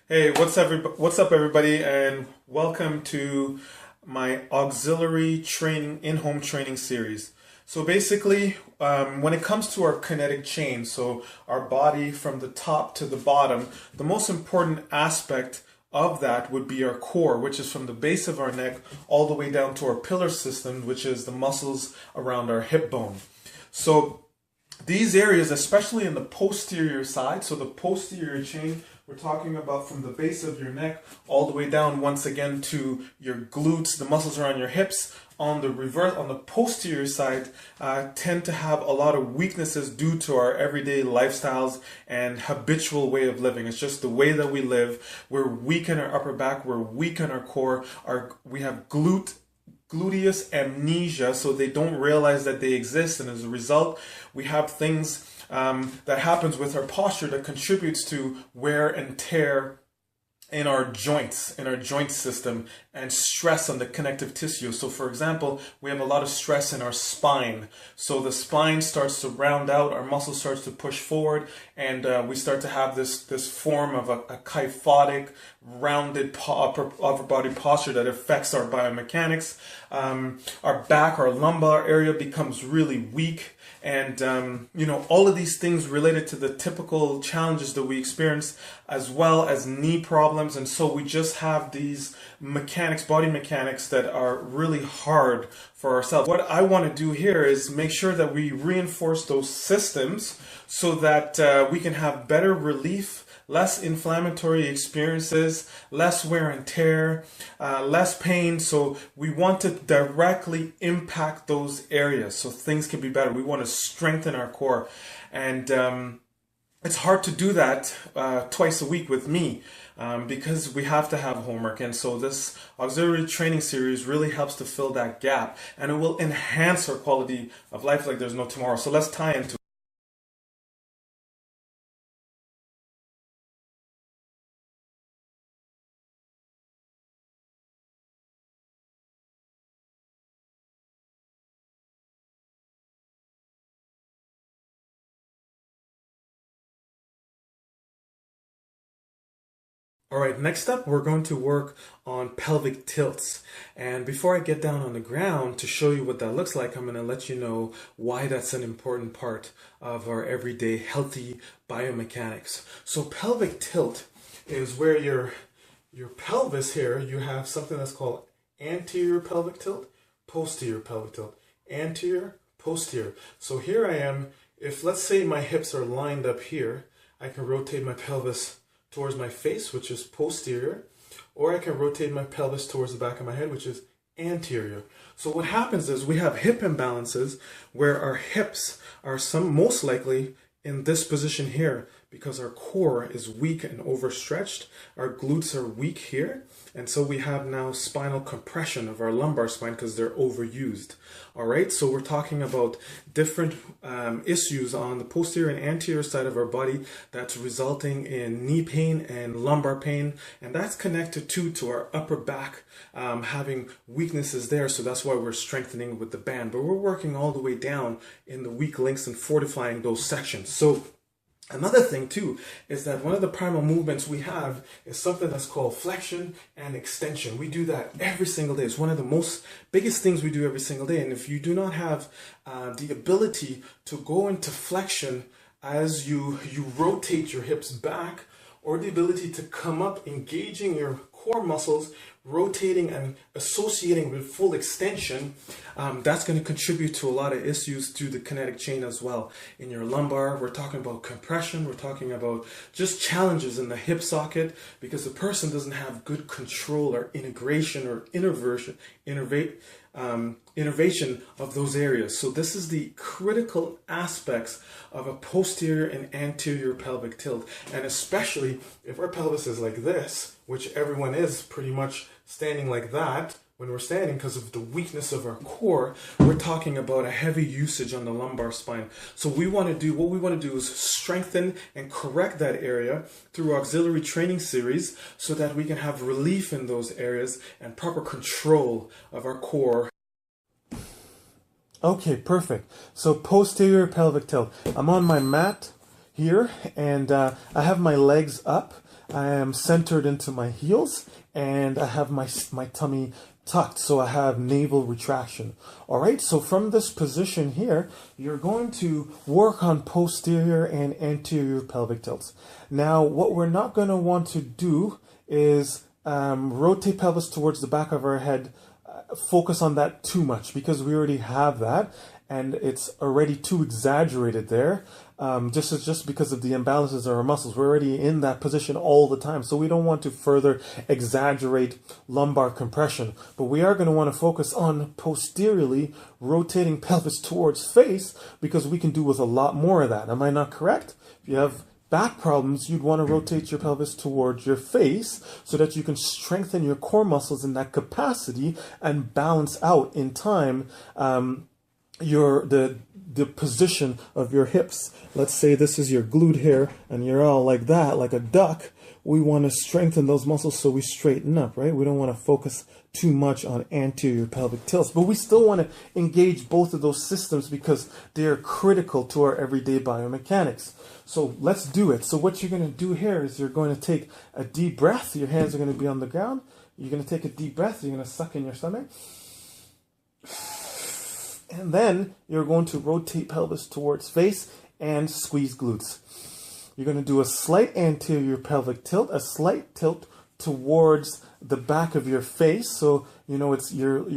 Hey, what's up everybody, and welcome to my auxiliary training in-home training series. So basically, when it comes to our kinetic chain, so our body from the top to the bottom, the most important aspect of that would be our core, which is from the base of our neck all the way down to our pillar system, which is the muscles around our hip bone. So these areas, especially in the posterior side, so the posterior chain, we're talking about from the base of your neck all the way down once again to your glutes, the muscles around your hips. On the posterior side, tend to have a lot of weaknesses due to our everyday lifestyles and habitual way of living. It's just the way that we live. We're weak in our upper back. We're weak in our core. We have gluteus amnesia, so they don't realize that they exist, and as a result we have things that happens with our posture that contributes to wear and tear in our joints, in our joint system, and stress on the connective tissue. So for example, we have a lot of stress in our spine. So the spine starts to round out, our muscle starts to push forward, and we start to have this form of a kyphotic, rounded upper body posture that affects our biomechanics. Our back, our lumbar area becomes really weak. And, all of these things related to the typical challenges that we experience, as well as knee problems. And so we just have these body mechanics that are really hard for ourselves. What I want to do here is make sure that we reinforce those systems so that we can have better relief, less inflammatory experiences, less wear and tear, less pain. So we want to directly impact those areas so things can be better. We want to strengthen our core. And it's hard to do that twice a week with me because we have to have homework. And so this auxiliary training series really helps to fill that gap, and it will enhance our quality of life like there's no tomorrow. So let's tie into it. All right, next up, we're going to work on pelvic tilts. And before I get down on the ground to show you what that looks like, I'm going to let you know why that's an important part of our everyday healthy biomechanics. So pelvic tilt is where your pelvis here, you have something that's called anterior pelvic tilt, posterior pelvic tilt, anterior, posterior. So here I am. If let's say my hips are lined up here, I can rotate my pelvis towards my face, which is posterior, or I can rotate my pelvis towards the back of my head, which is anterior. So what happens is we have hip imbalances where our hips are most likely in this position here because our core is weak and overstretched. Our glutes are weak here, and so we have now spinal compression of our lumbar spine because they're overused. All right, so we're talking about different issues on the posterior and anterior side of our body that's resulting in knee pain and lumbar pain, and that's connected to our upper back having weaknesses there. So that's why we're strengthening with the band, but we're working all the way down in the weak links and fortifying those sections. So another thing too is that one of the primal movements we have is something that's called flexion and extension. We do that every single day. It's one of the biggest things we do every single day. And if you do not have the ability to go into flexion as you rotate your hips back, or the ability to come up, engaging your core muscles, rotating and associating with full extension, that's going to contribute to a lot of issues through the kinetic chain as well. In your lumbar, we're talking about compression, we're talking about just challenges in the hip socket because the person doesn't have good control or integration or innervation of those areas. So this is the critical aspects of a posterior and anterior pelvic tilt, and especially if our pelvis is like this, which everyone is pretty much standing like that when we're standing because of the weakness of our core, we're talking about a heavy usage on the lumbar spine. So what we want to do is strengthen and correct that area through auxiliary training series so that we can have relief in those areas and proper control of our core. Okay, perfect. So posterior pelvic tilt. I'm on my mat here, and I have my legs up. I am centered into my heels, and I have my tummy tucked, so I have navel retraction. All right, so from this position here, you're going to work on posterior and anterior pelvic tilts. Now, what we're not going to want to do is rotate pelvis towards the back of our head, focus on that too much, because we already have that and it's already too exaggerated there, just because of the imbalances of our muscles. We're already in that position all the time, so we don't want to further exaggerate lumbar compression, but we are going to want to focus on posteriorly rotating pelvis towards face, because we can do with a lot more of that. Am I not correct? If you have back problems, you'd want to rotate your pelvis towards your face so that you can strengthen your core muscles in that capacity and balance out in time the position of your hips. Let's say this is your glute here and you're all like that, like a duck. We want to strengthen those muscles so we straighten up, right? We don't want to focus too much on anterior pelvic tilts, but we still want to engage both of those systems because they are critical to our everyday biomechanics. So let's do it. So what you're going to do here is you're going to take a deep breath. Your hands are going to be on the ground. You're going to take a deep breath. You're going to suck in your stomach. And then you're going to rotate pelvis towards face and squeeze glutes. You're going to do a slight anterior pelvic tilt, a slight tilt towards the back of your face. So, you know, it's your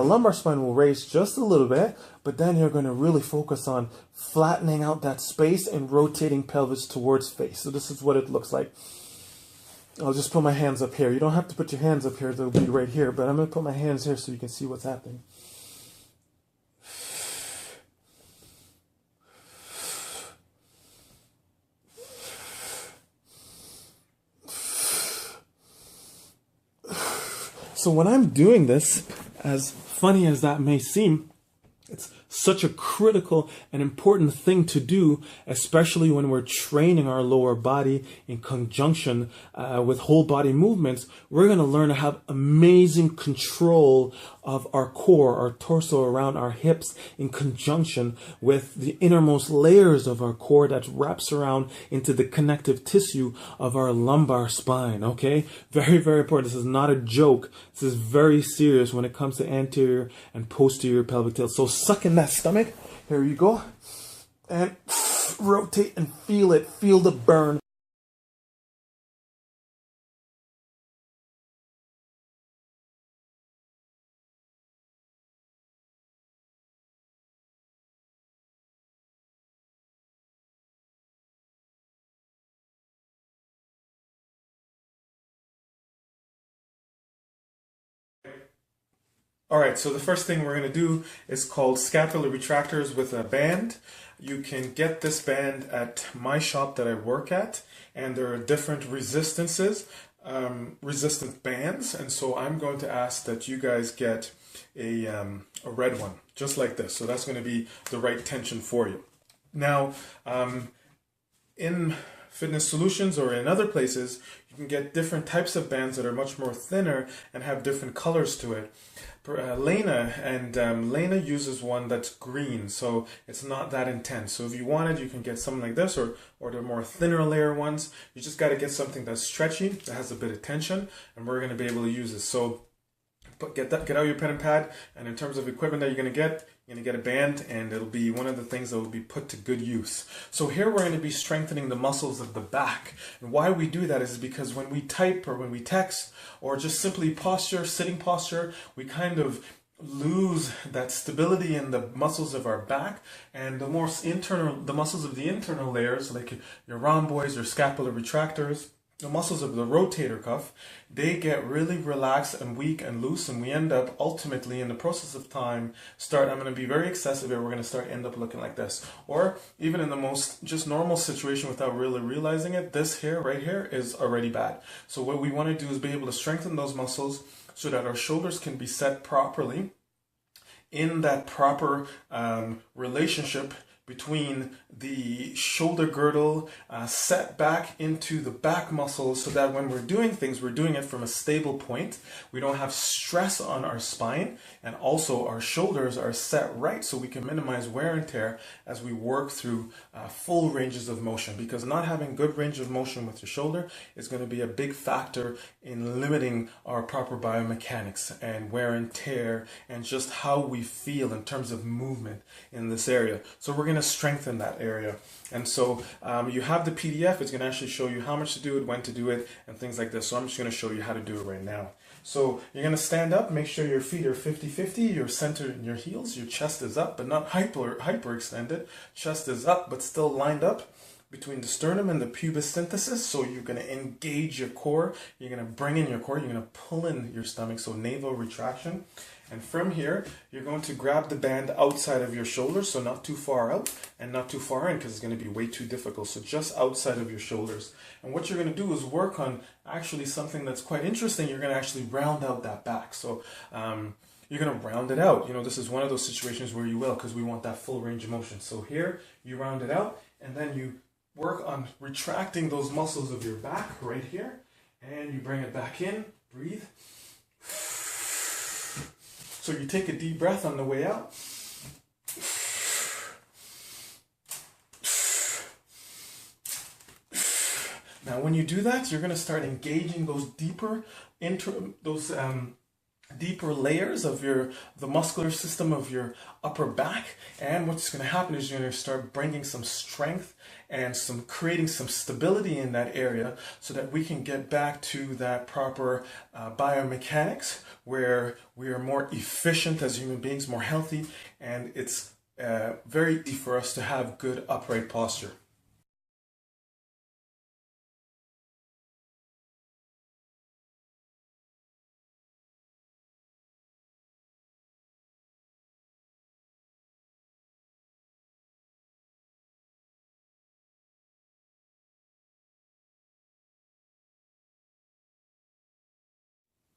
lumbar spine will raise just a little bit, but then you're going to really focus on flattening out that space and rotating pelvis towards face. So this is what it looks like. I'll just put my hands up here. You don't have to put your hands up here. They'll be right here, but I'm going to put my hands here so you can see what's happening. So when I'm doing this, as funny as that may seem, it's such a critical and important thing to do, especially when we're training our lower body in conjunction with whole body movements. We're going to learn to have amazing control of our core, our torso around our hips, in conjunction with the innermost layers of our core that wraps around into the connective tissue of our lumbar spine. Okay, very, very important. This is not a joke. This is very serious when it comes to anterior and posterior pelvic tilts. So suck in that stomach. Here you go. And rotate and feel it. Feel the burn. All right, so the first thing we're going to do is called scapular retractors with a band. You can get this band at my shop that I work at, and there are different resistances, resistant bands, and so I'm going to ask that you guys get a red one, just like this. So that's going to be the right tension for you. Now, in Fitness Solutions or in other places, you can get different types of bands that are much more thinner and have different colors to it. Lena uses one that's green, so it's not that intense. So if you wanted, you can get something like this, or the more thinner layer ones. You just got to get something that's stretchy, that has a bit of tension, and we're going to be able to use this. So get out your pen and pad, and in terms of equipment that you're going to get a band, and it'll be one of the things that will be put to good use. So here we're going to be strengthening the muscles of the back. And why we do that is because when we type or when we text or just simply posture, sitting posture, we kind of lose that stability in the muscles of our back, and the muscles of the internal layers, like your rhomboids, your scapular retractors, the muscles of the rotator cuff, they get really relaxed and weak and loose, and we end up ultimately in the process of time I'm going to be very excessive here, we're going to end up looking like this. Or even in the most just normal situation without really realizing it, this here, right here, is already bad. So what we want to do is be able to strengthen those muscles so that our shoulders can be set properly in that proper relationship between the shoulder girdle, set back into the back muscles, so that when we're doing things, we're doing it from a stable point. We don't have stress on our spine, and also our shoulders are set right so we can minimize wear and tear as we work through full ranges of motion, because not having good range of motion with your shoulder is going to be a big factor in limiting our proper biomechanics and wear and tear and just how we feel in terms of movement in this area. So we're going to strengthen that area. And so you have the PDF. It's going to actually show you how much to do it, when to do it, and things like this. So I'm just going to show you how to do it right now. So you're going to stand up, make sure your feet are 50-50, you're centered in your heels, your chest is up but not hyper extended. Chest is up but still lined up between the sternum and the pubis symphysis. So you're going to engage your core, you're going to bring in your core, you're going to pull in your stomach, so navel retraction. And from here, you're going to grab the band outside of your shoulders, so not too far out and not too far in, because it's going to be way too difficult. So just outside of your shoulders. And what you're going to do is work on actually something that's quite interesting. You're going to actually round out that back. So you're going to round it out. You know, this is one of those situations where you will, because we want that full range of motion. So here, you round it out, and then you work on retracting those muscles of your back right here. And you bring it back in, breathe. So you take a deep breath on the way out. Now when you do that, you're going to start engaging those deeper deeper layers of the muscular system of your upper back. And what's going to happen is you're going to start bringing some strength and creating some stability in that area, so that we can get back to that proper biomechanics where we are more efficient as human beings, more healthy, and it's very easy for us to have good upright posture.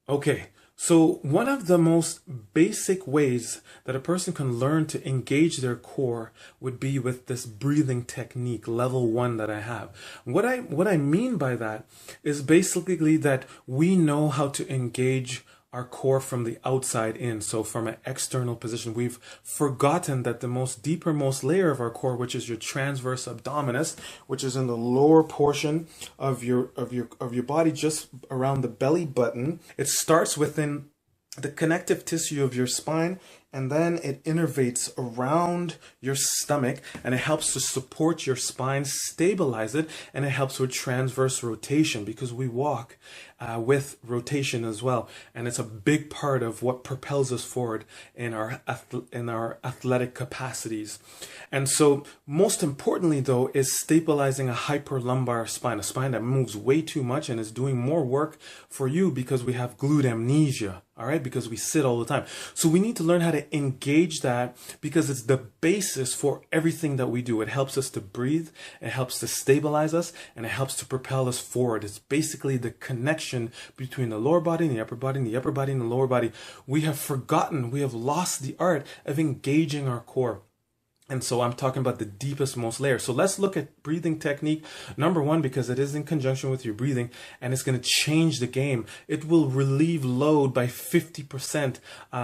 Okay, so one of the most basic ways that a person can learn to engage their core would be with this breathing technique, level 1 that I have. What I mean by that is basically that we know how to engage our core from the outside in, so from an external position. We've forgotten that the most deepermost layer of our core, which is your transverse abdominis, which is in the lower portion of your body, just around the belly button. It starts within the connective tissue of your spine, and then it innervates around your stomach, and it helps to support your spine, stabilize it, and it helps with transverse rotation, because we walk with rotation as well, and it's a big part of what propels us forward in our athletic capacities. And so most importantly though is stabilizing a hyperlumbar spine, a spine that moves way too much and is doing more work for you because we have glute amnesia. All right, because we sit all the time. So we need to learn how to engage that, because it's the basis for everything that we do. It helps us to breathe, it helps to stabilize us, and it helps to propel us forward. It's basically the connection between the lower body and the upper body, and the upper body and the lower body. We have forgotten, we have lost the art of engaging our core. And so I'm talking about the deepest, most layer. So let's look at breathing technique number 1, because it is in conjunction with your breathing, and it's going to change the game. It will relieve load by 50%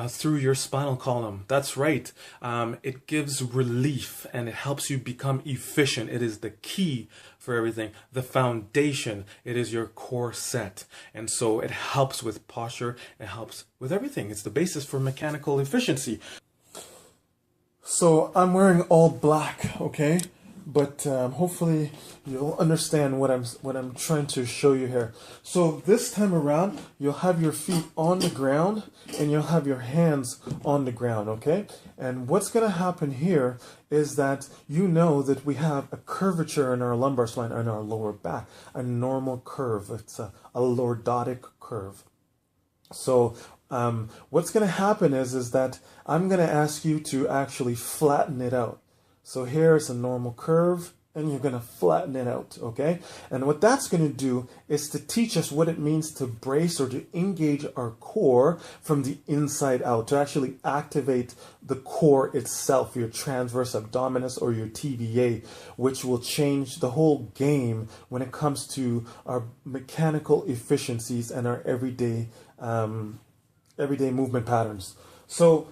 through your spinal column. That's right. It gives relief, and it helps you become efficient. It is the key for everything. The foundation, it is your core set. And so it helps with posture. It helps with everything. It's the basis for mechanical efficiency. So I'm wearing all black, okay? But hopefully you'll understand what I'm trying to show you here. So this time around, you'll have your feet on the ground and you'll have your hands on the ground, okay? And what's going to happen here is that you know that we have a curvature in our lumbar spine and our lower back, a normal curve. It's a lordotic curve. So what's going to happen is that I'm going to ask you to actually flatten it out. So here is a normal curve, and you're going to flatten it out, okay? And what that's going to do is to teach us what it means to brace or to engage our core from the inside out, to actually activate the core itself, your transverse abdominis or your TVA, which will change the whole game when it comes to our mechanical efficiencies and our everyday movement patterns. So,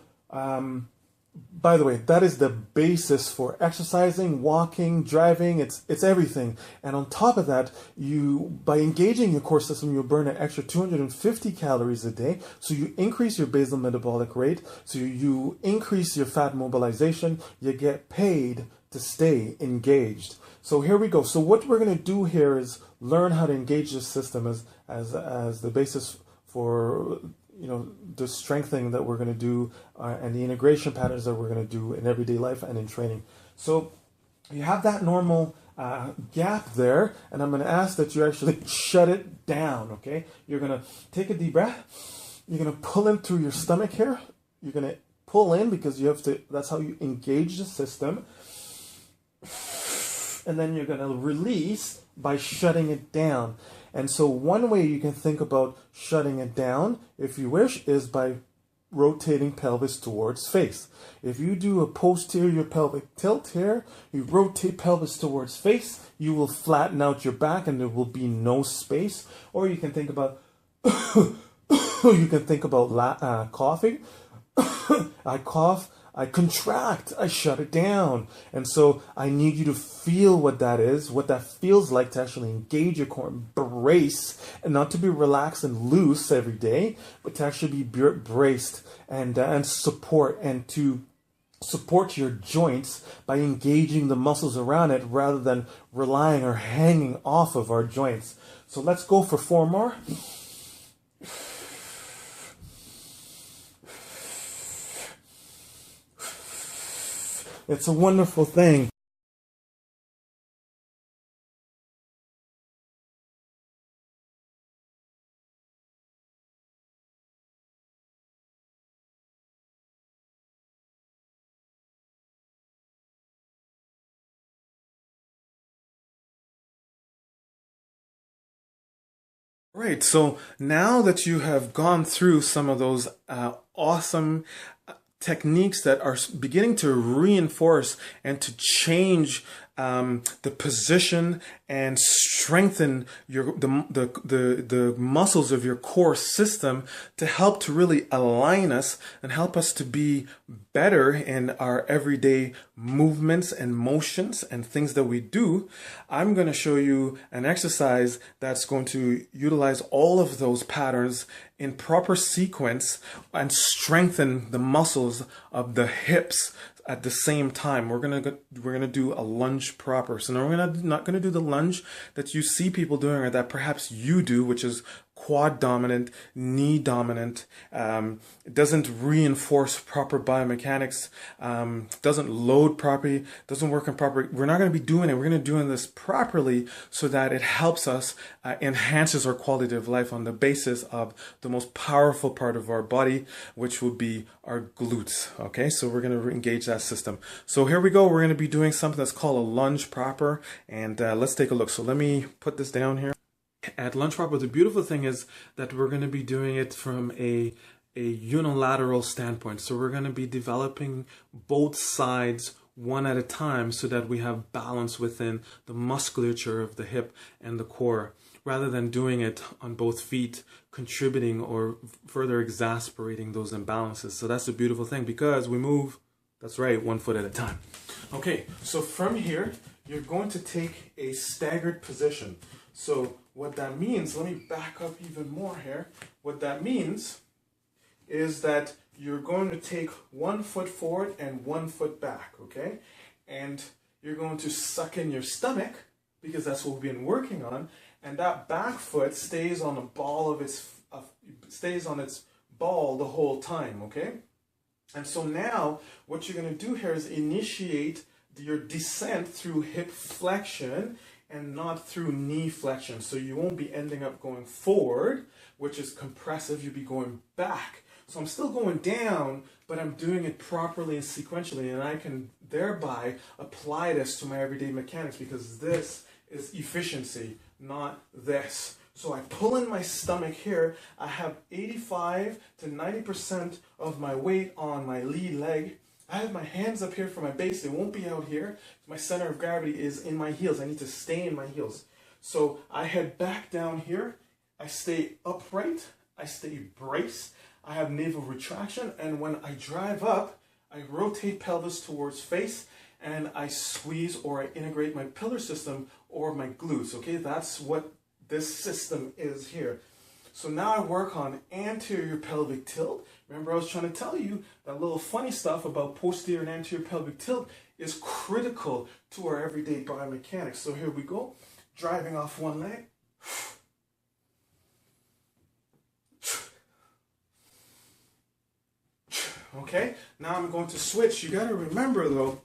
by the way, that is the basis for exercising, walking, driving. It's everything. And on top of that, by engaging your core system, you'll burn an extra 250 calories a day. So you increase your basal metabolic rate. So you increase your fat mobilization. You get paid to stay engaged. So here we go. So what we're going to do here is learn how to engage this system as the basis for the strengthening that we're going to do and the integration patterns that we're going to do in everyday life and in training. So you have that normal gap there, and I'm going to ask that you actually shut it down, okay? You're going to take a deep breath. You're going to pull in through your stomach here. You're going to pull in because you have to, that's how you engage the system. And then you're going to release by shutting it down. And so one way you can think about shutting it down, if you wish, is by rotating pelvis towards face. If you do a posterior pelvic tilt here, you rotate pelvis towards face, you will flatten out your back and there will be no space. Or you can think about coughing. I cough, I contract, I shut it down. And so I need you to feel what that is, what that feels like to actually engage your core and brace, and not to be relaxed and loose every day, but to actually be braced and support, and to support your joints by engaging the muscles around it rather than relying or hanging off of our joints. So let's go for 4 more. It's a wonderful thing. Right, so now that you have gone through some of those awesome techniques that are beginning to reinforce and to change the position and strengthen the muscles of your core system to help to really align us and help us to be better in our everyday movements and motions and things that we do, I'm going to show you an exercise that's going to utilize all of those patterns in proper sequence and strengthen the muscles of the hips at the same time. We're gonna do a lunge proper. So now we're not gonna do the lunge that you see people doing or that perhaps you do, which is quad dominant, knee dominant. It doesn't reinforce proper biomechanics, doesn't load properly, doesn't work in proper. We're not going to be doing it. We're going to be doing this properly so that it helps us, enhances our quality of life on the basis of the most powerful part of our body, which would be our glutes. Okay, so we're going to engage that system. So here we go. We're going to be doing something that's called a lunge proper, and let's take a look. So let me put this down here. At lunge proper, the beautiful thing is that we're going to be doing it from a unilateral standpoint. So we're going to be developing both sides one at a time so that we have balance within the musculature of the hip and the core, rather than doing it on both feet, contributing or further exacerbating those imbalances. So that's the beautiful thing, because we move, that's right, 1 foot at a time. Okay, so from here, you're going to take a staggered position. So what that means, let me back up even more here. What that means is that you're going to take 1 foot forward and 1 foot back, okay? And you're going to suck in your stomach, because that's what we've been working on, and that back foot stays on the ball of its ball the whole time, okay? And so now what you're going to do here is initiate your descent through hip flexion and not through knee flexion. So you won't be ending up going forward, which is compressive. You'll be going back, So I'm still going down, but I'm doing it properly and sequentially, and I can thereby apply this to my everyday mechanics, because this is efficiency, not this. So I pull in my stomach here. I have 85 to 90% of my weight on my lead leg. I have my hands up here for my base. They won't be out here. My center of gravity is in my heels. I need to stay in my heels. So I head back down here. I stay upright. I stay braced. I have navel retraction. And when I drive up, I rotate pelvis towards face, and I squeeze or I integrate my pillar system or my glutes. Okay, that's what this system is here. So now I work on anterior pelvic tilt. Remember, I was trying to tell you that little funny stuff about posterior and anterior pelvic tilt is critical to our everyday biomechanics. So here we go, driving off one leg. Okay, now I'm going to switch. You got to remember though,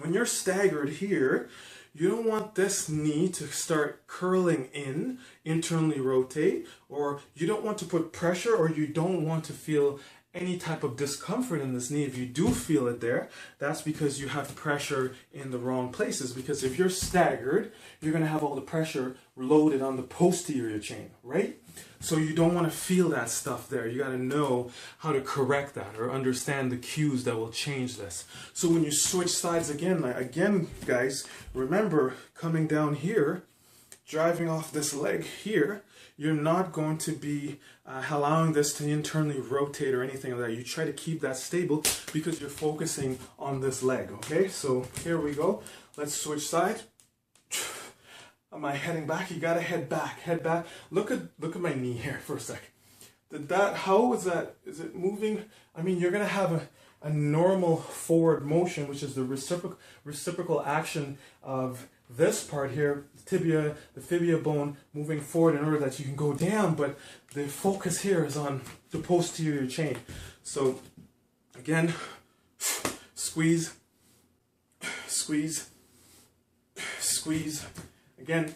when you're staggered here, you don't want this knee to start curling in, internally rotate, or you don't want to put pressure, or you don't want to feel any type of discomfort in this knee. If you do feel it there, that's because you have pressure in the wrong places. Because if you're staggered, you're going to have all the pressure loaded on the posterior chain, right? So you don't want to feel that stuff there. You got to know how to correct that or understand the cues that will change this. So when you switch sides again, guys, remember coming down here, driving off this leg here, you're not going to be allowing this to internally rotate or anything like that. You try to keep that stable because you're focusing on this leg, okay? So here we go. Let's switch sides. Am I heading back? You gotta head back, head back. Look at my knee here for a sec. How is that? Is it moving? I mean, you're gonna have a normal forward motion, which is the reciprocal action of this part here, the fibula bone moving forward in order that you can go down, but the focus here is on the posterior chain. So again, squeeze, squeeze, squeeze. Again,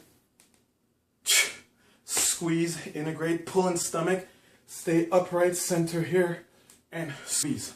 squeeze, integrate, pull in stomach, stay upright, center here, and squeeze.